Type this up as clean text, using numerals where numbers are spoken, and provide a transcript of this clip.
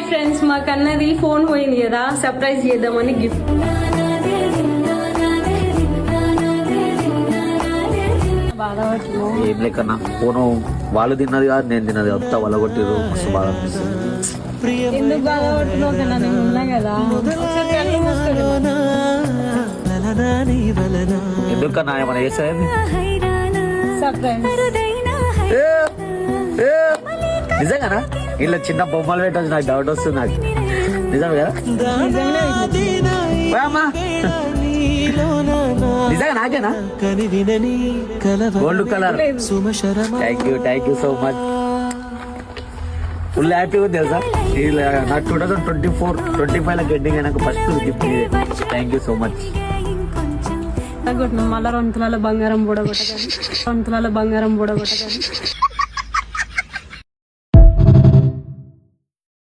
Hi friends, మా కన్నది phone పోయింది కదా, సర్ప్రైజ్ చేద్దామని గిఫ్ట్. ఏం లేకన్నా ఫోను వాళ్ళు తిన్నది కాదు, నేను తిన్నది అంతా వాళ్ళ కొట్టిరు. మస్తు బాగా అనిపిస్తుంది. ఎందుకు బాధపడుతున్నావు కన్నా, నేను ఉన్నా కదా. ఎందుకన్నా ఏమైనా చేసేది? సర్ప్రైజ్. నిజంగానా? ఇలా చిన్న బొమ్మలు పెట్టచ్చు, నాకు డౌట్ వస్తుంది. నాకు నిజం కదా? అమ్మా నిజంగా నాకేనా? Gold colour. Thank you so much. Full happy ఉంది తెలుసా. నాకు 2024-25 ఎండింగ్ అయినాక first gift. Thank you so much. మళ్ళా 2 తులాల బంగారం బూడగొట్టగాని